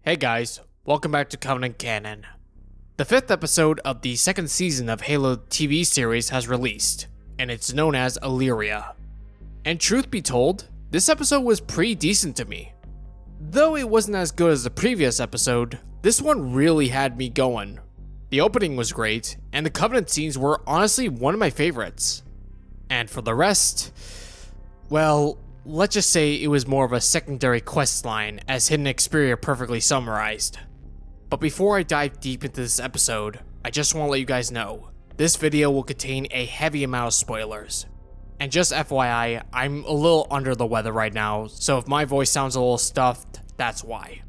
Hey guys, welcome back to Covenant Canon. The 5th episode of the 2nd season of Halo TV series has released, and it's known as Illyria. And truth be told, this episode was pretty decent to me. Though it wasn't as good as the previous episode, this one really had me going. The opening was great, and the Covenant scenes were honestly one of my favorites. And for the rest, well, let's just say it was more of a secondary quest line, as Hidden Xperia perfectly summarized. But before I dive deep into this episode, I just want to let you guys know, this video will contain a heavy amount of spoilers. And just FYI, I'm a little under the weather right now, so if my voice sounds a little stuffed, that's why.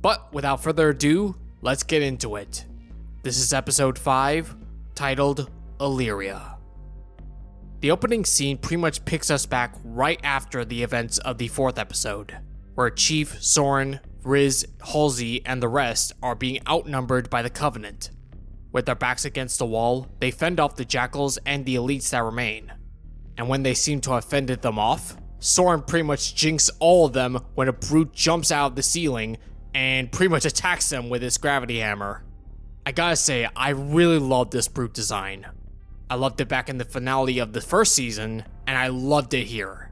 But without further ado, let's get into it. This is episode 5, titled Illyria. The opening scene pretty much picks us back right after the events of the 4th episode, where Chief, Soren, Riz, Halsey, and the rest are being outnumbered by the Covenant. With their backs against the wall, they fend off the Jackals and the elites that remain. And when they seem to have fended them off, Soren pretty much jinxes all of them when a brute jumps out of the ceiling and pretty much attacks them with his gravity hammer. I gotta say, I really love this brute design. I loved it back in the finale of the 1st season, and I loved it here.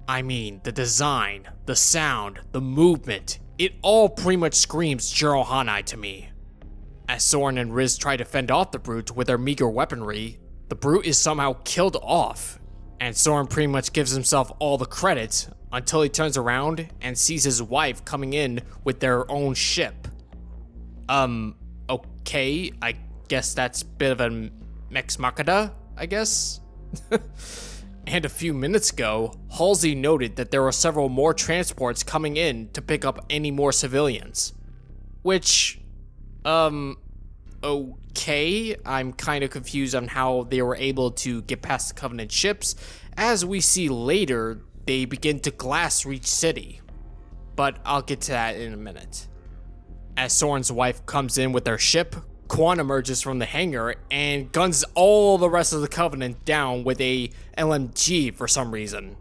I mean, the design, the sound, the movement, it all pretty much screams Jiro Hanai to me. As Soren and Riz try to fend off the brute with their meager weaponry, the brute is somehow killed off, and Soren pretty much gives himself all the credit until he turns around and sees his wife coming in with their own ship. Okay, I guess that's a bit of a Mex Machina, I guess? And a few minutes ago, Halsey noted that there were several more transports coming in to pick up any more civilians. Which, okay, I'm kind of confused on how they were able to get past the Covenant ships. As we see later, they begin to glass Reach City. But I'll get to that in a minute. As Soren's wife comes in with their ship, Quan emerges from the hangar and guns all the rest of the Covenant down with a LMG for some reason.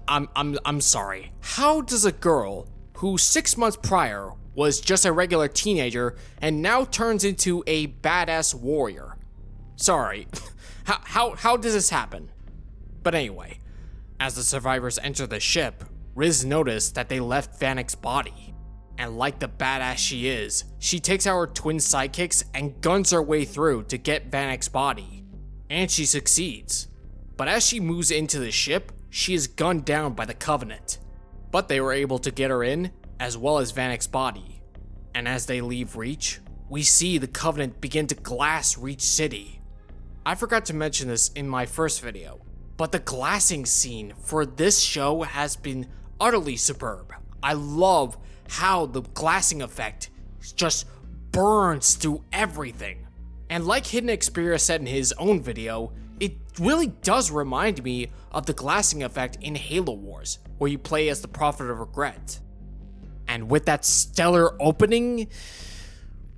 I'm sorry. How does a girl who 6 months prior was just a regular teenager and now turns into a badass warrior? Sorry. How does this happen? But anyway, as the survivors enter the ship, Riz noticed that they left Vanek's body. And like the badass she is, she takes out her twin sidekicks and guns her way through to get Vanek's body. And she succeeds. But as she moves into the ship, she is gunned down by the Covenant. But they were able to get her in, as well as Vanek's body. And as they leave Reach, we see the Covenant begin to glass Reach City. I forgot to mention this in my first video, but the glassing scene for this show has been utterly superb. I love how the glassing effect just burns through everything. And like Hidden Xperia said in his own video, it really does remind me of the glassing effect in Halo Wars, where you play as the Prophet of Regret. And with that stellar opening,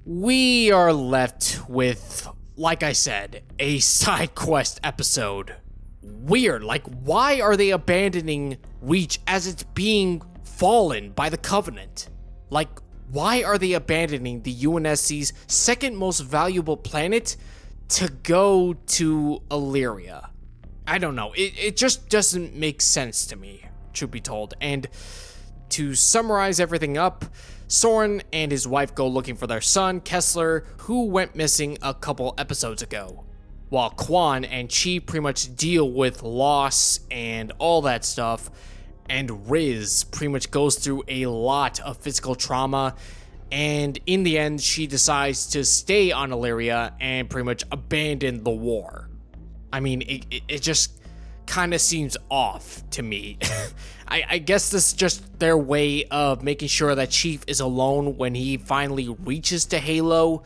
we are left with, like I said, a side quest episode. Weird, like why are they abandoning Reach as it's being fallen by the Covenant? Like, why are they abandoning the UNSC's second most valuable planet to go to Illyria? I don't know, it just doesn't make sense to me, truth be told. And to summarize everything up, Soren and his wife go looking for their son, Kessler, who went missing a couple episodes ago. While Quan and Chi pretty much deal with loss and all that stuff, and Riz pretty much goes through a lot of physical trauma, and in the end she decides to stay on Illyria and pretty much abandon the war. I mean, it just kind of seems off to me. I guess this is just their way of making sure that Chief is alone when he finally reaches to Halo.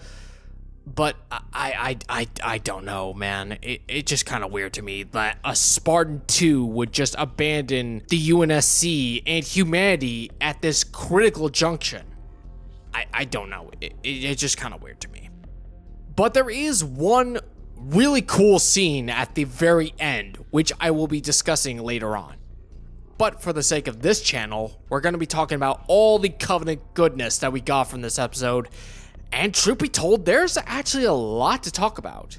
But I don't know, man. It's just kind of weird to me that a Spartan 2 would just abandon the UNSC and humanity at this critical junction. I don't know. It's just kind of weird to me. But there is one really cool scene at the very end, which I will be discussing later on. But for the sake of this channel, we're going to be talking about all the Covenant goodness that we got from this episode, and truth be told, there's actually a lot to talk about.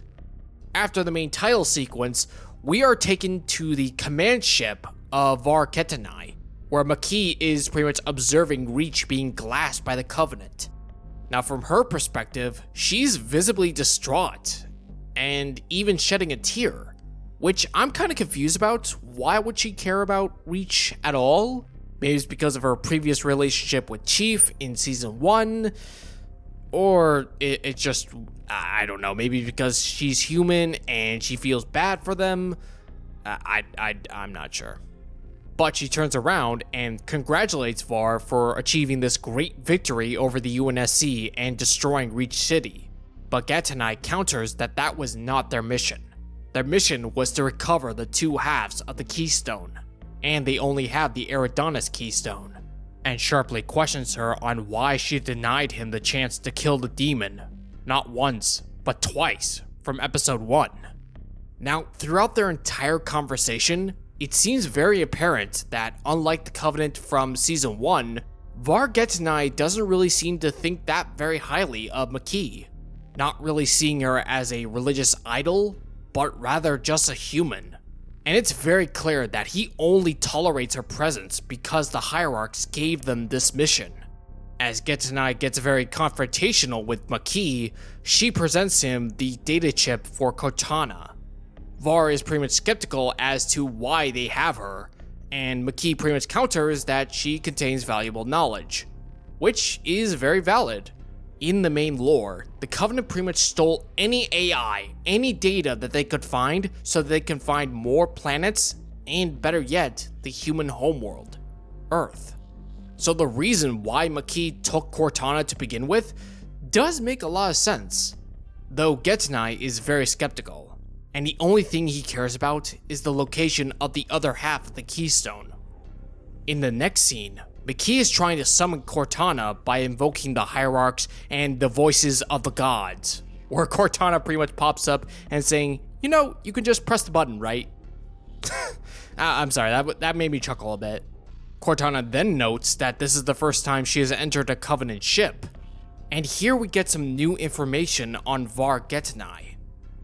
After the main title sequence, we are taken to the command ship of Var Ketanai, where Makee is pretty much observing Reach being glassed by the Covenant. Now from her perspective, she's visibly distraught, and even shedding a tear, which I'm kind of confused about. Why would she care about Reach at all? Maybe it's because of her previous relationship with Chief in season 1, or it's just, I don't know, maybe because she's human and she feels bad for them. I'm not sure. But she turns around and congratulates Var for achieving this great victory over the UNSC and destroying Reach City. But Ketanai counters that that was not their mission. Their mission was to recover the two halves of the Keystone, and they only have the Eridanus Keystone, and sharply questions her on why she denied him the chance to kill the demon, not once, but twice, from episode 1. Now, throughout their entire conversation, it seems very apparent that, unlike the Covenant from season 1, Var Ketanai doesn't really seem to think that very highly of Makee, not really seeing her as a religious idol, but rather just a human. And it's very clear that he only tolerates her presence because the hierarchs gave them this mission. As Ketanai gets very confrontational with Makee, she presents him the data chip for Cortana. Var is pretty much skeptical as to why they have her, and Makee pretty much counters that she contains valuable knowledge, which is very valid. In the main lore, the Covenant pretty much stole any AI, any data that they could find so that they can find more planets, and better yet, the human homeworld, Earth. So the reason why Makee took Cortana to begin with does make a lot of sense, though Ketanai is very skeptical, and the only thing he cares about is the location of the other half of the Keystone. In the next scene, Makee is trying to summon Cortana by invoking the hierarchs and the voices of the gods, where Cortana pretty much pops up and saying, you know, you can just press the button, right? I'm sorry, that made me chuckle a bit. Cortana then notes that this is the first time she has entered a Covenant ship, and here we get some new information on Var Ketanai.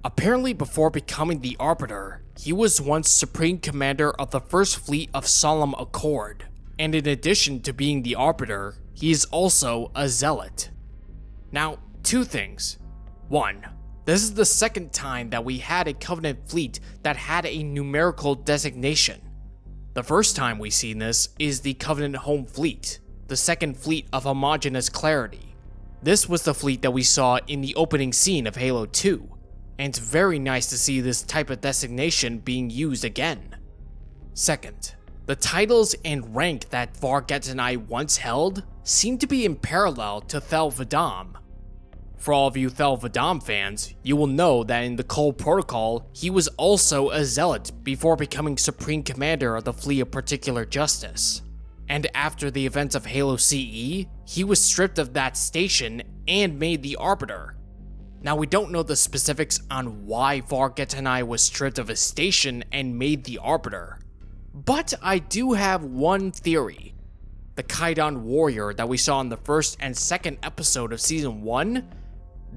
Apparently before becoming the Arbiter, he was once Supreme Commander of the First Fleet of Solemn Accord. And in addition to being the Arbiter, he is also a Zealot. Now, two things. One, this is the second time that we had a Covenant fleet that had a numerical designation. The first time we've seen this is the Covenant Home Fleet, the second fleet of homogeneous clarity. This was the fleet that we saw in the opening scene of Halo 2, and it's very nice to see this type of designation being used again. Second, the titles and rank that Var Ketanai once held seem to be in parallel to Thel 'Vadam. For all of you Thel 'Vadam fans, you will know that in the Cold Protocol, he was also a Zealot before becoming Supreme Commander of the Fleet of Particular Justice. And after the events of Halo CE, he was stripped of that station and made the Arbiter. Now we don't know the specifics on why Var Ketanai was stripped of his station and made the Arbiter. But I do have one theory. The Kaidan warrior that we saw in the first and second episode of season 1,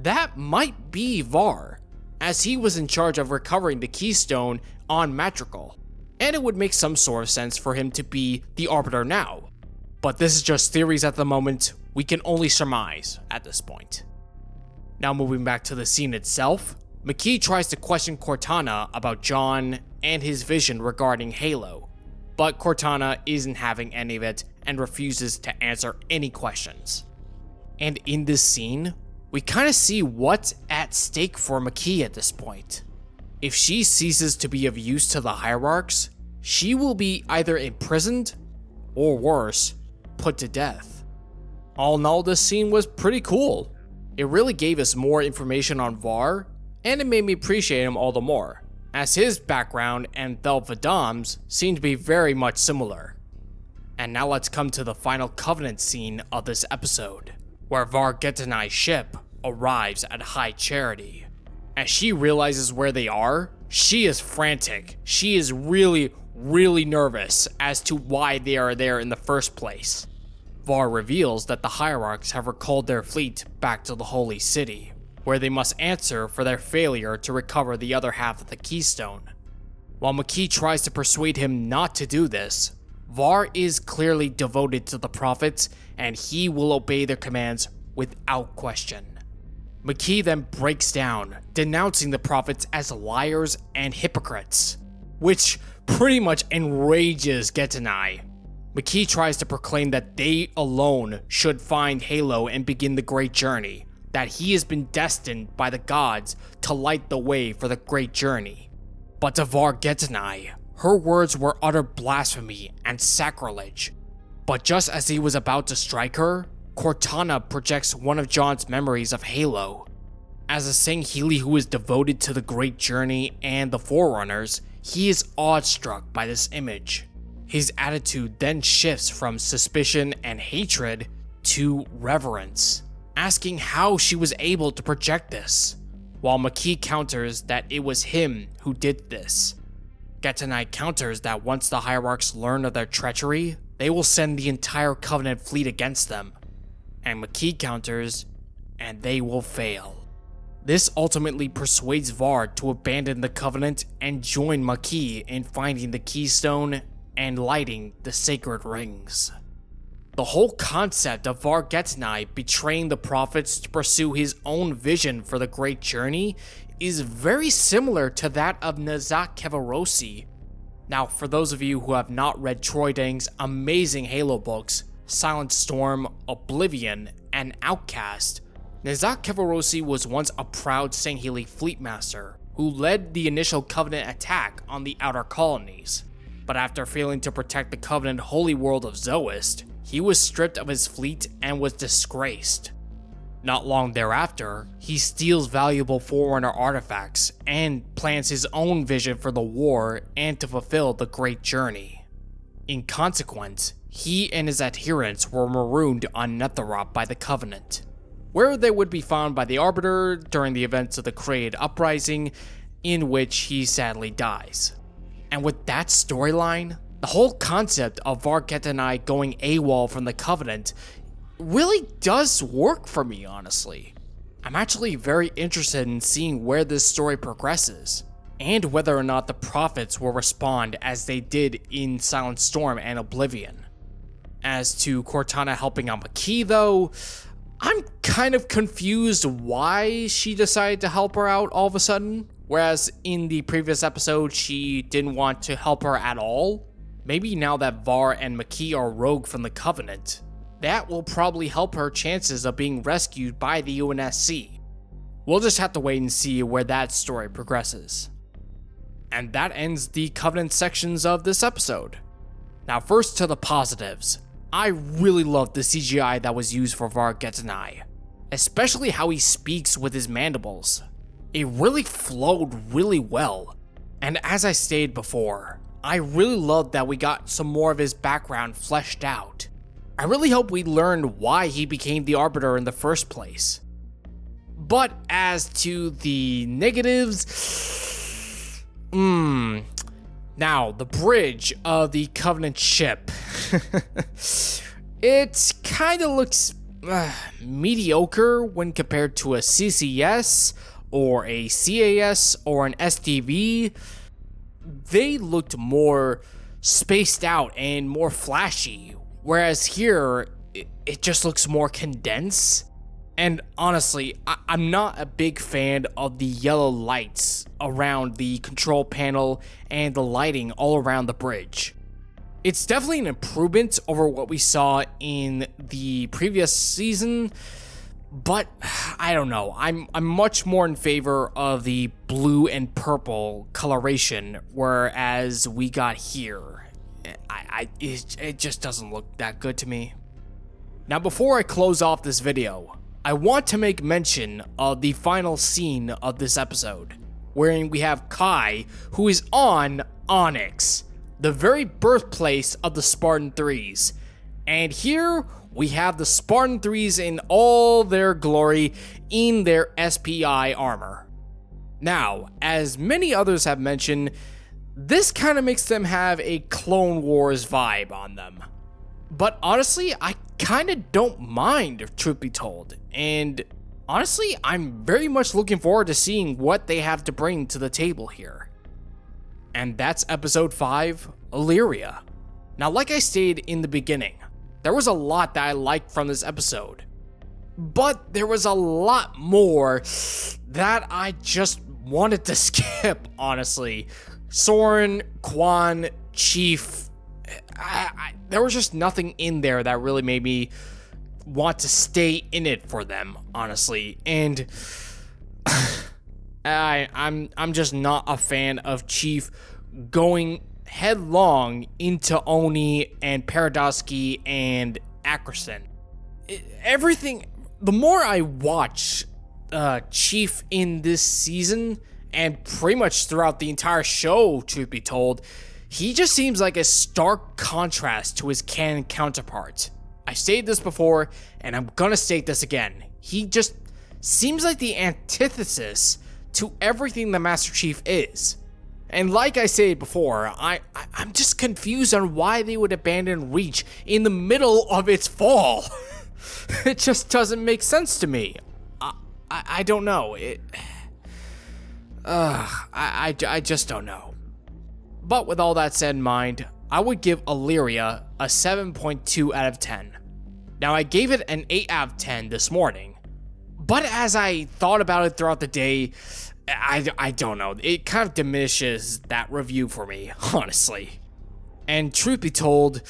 that might be Var, as he was in charge of recovering the Keystone on Madrigal, and it would make some sort of sense for him to be the Arbiter now. But this is just theories at the moment, we can only surmise at this point. Now moving back to the scene itself, Makee tries to question Cortana about John and his vision regarding Halo, but Cortana isn't having any of it and refuses to answer any questions. And in this scene, we kind of see what's at stake for Makee at this point. If she ceases to be of use to the hierarchs, she will be either imprisoned, or worse, put to death. All in all, this scene was pretty cool. It really gave us more information on Var, and it made me appreciate him all the more, as his background and Thel 'Vadam's seem to be very much similar. And now let's come to the final Covenant scene of this episode, where Var Ketanai's ship arrives at High Charity. As she realizes where they are, she is frantic. She is really, really nervous as to why they are there in the first place. Var reveals that the Hierarchs have recalled their fleet back to the Holy City, where they must answer for their failure to recover the other half of the Keystone. While Makee tries to persuade him not to do this, Var is clearly devoted to the Prophets and he will obey their commands without question. Makee then breaks down, denouncing the Prophets as liars and hypocrites, which pretty much enrages Getanai. Makee tries to proclaim that they alone should find Halo and begin the Great Journey, that he has been destined by the gods to light the way for the Great Journey. But to Var Getanai, her words were utter blasphemy and sacrilege. But just as he was about to strike her, Cortana projects one of John's memories of Halo. As a Sangheili who is devoted to the Great Journey and the Forerunners, he is awestruck by this image. His attitude then shifts from suspicion and hatred to reverence, asking how she was able to project this, while Makee counters that it was him who did this. Getanai counters that once the Hierarchs learn of their treachery, they will send the entire Covenant fleet against them. And Makee counters, and they will fail. This ultimately persuades Var to abandon the Covenant and join Makee in finding the Keystone and lighting the sacred rings. The whole concept of Var Getanai betraying the Prophets to pursue his own vision for the Great Journey is very similar to that of Nakai Vodar. Now, for those of you who have not read Troy Dang's amazing Halo books, Silent Storm, Oblivion, and Outcast, Nakai Vodar was once a proud Sangheili fleet master who led the initial Covenant attack on the Outer Colonies. But after failing to protect the Covenant holy world of Zoist, he was stripped of his fleet and was disgraced. Not long thereafter, he steals valuable Forerunner artifacts and plans his own vision for the war and to fulfill the Great Journey. In consequence, he and his adherents were marooned on Netherop by the Covenant, where they would be found by the Arbiter during the events of the Created Uprising, in which he sadly dies. And with that storyline, the whole concept of Var Getanai going AWOL from the Covenant really does work for me, honestly. I'm actually very interested in seeing where this story progresses, and whether or not the Prophets will respond as they did in Silent Storm and Oblivion. As to Cortana helping out Makee though, I'm kind of confused why she decided to help her out all of a sudden, whereas in the previous episode she didn't want to help her at all. Maybe now that Var and Makee are rogue from the Covenant, that will probably help her chances of being rescued by the UNSC. We'll just have to wait and see where that story progresses. And that ends the Covenant sections of this episode. Now first to the positives. I really loved the CGI that was used for Var Getanai, especially how he speaks with his mandibles. It really flowed really well, and as I stated before, I really loved that we got some more of his background fleshed out. I really hope we learned why he became the Arbiter in the first place. But as to the negatives, now the bridge of the Covenant ship, it kinda looks mediocre when compared to a CCS or a CAS or an STV. They looked more spaced out and more flashy, whereas here it just looks more condensed. And honestly, I'm not a big fan of the yellow lights around the control panel and the lighting all around the bridge. It's definitely an improvement over what we saw in the previous season, but I don't know. I'm much more in favor of the blue and purple coloration, whereas we got here. It just doesn't look that good to me. Now before I close off this video, I want to make mention of the final scene of this episode, wherein we have Kai, who is on Onyx, the very birthplace of the Spartan 3s. And here we have the Spartan 3s in all their glory in their SPI armor. Now, as many others have mentioned, This kind of makes them have a Clone Wars vibe on them. But honestly, I kind of don't mind, if truth be told. And honestly, I'm very much looking forward to seeing what they have to bring to the table here. And that's episode 5, Illyria. Now, like I stated in the beginning, there was a lot that I liked from this episode. But there was a lot more that I just wanted to skip, honestly. Soren, Quan, Chief, there was just nothing in there that really made me want to stay in it for them, honestly. And I'm just not a fan of Chief going headlong into Oni and Paradosky and Ackerson. The more I watch Chief in this season, and pretty much throughout the entire show, truth be told, he just seems like a stark contrast to his canon counterpart. I stated this before, and I'm gonna state this again. He just seems like the antithesis to everything the Master Chief is. And like I said before, I'm just confused on why they would abandon Reach in the middle of its fall. It just doesn't make sense to me. I don't know. I just don't know. But with all that said in mind, I would give Illyria a 7.2 out of 10. Now, I gave it an 8 out of 10 this morning, but as I thought about it throughout the day, I don't know. It kind of diminishes that review for me, honestly. And truth be told,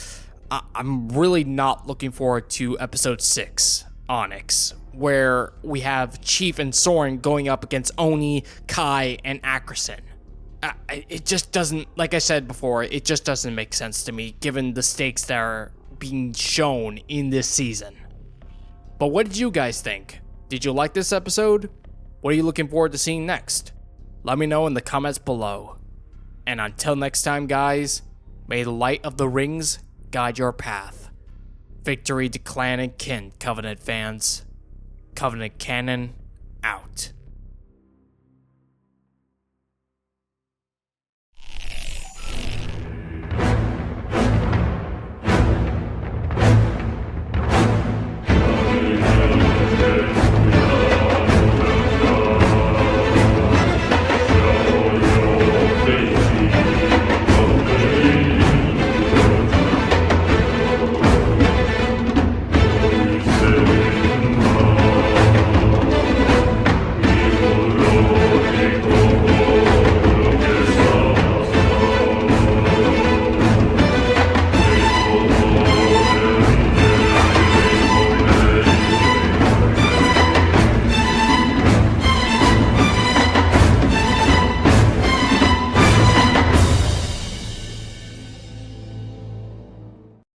I'm really not looking forward to episode 6, Onyx, where we have Chief and Soren going up against Oni, Kai, and Ackerson. It just doesn't, like I said before, it just doesn't make sense to me given the stakes that are being shown in this season. But what did you guys think? Did you like this episode? What are you looking forward to seeing next? Let me know in the comments below. And until next time, guys, may the light of the rings guide your path. Victory to clan and kin, Covenant fans. Covenant Canon, out.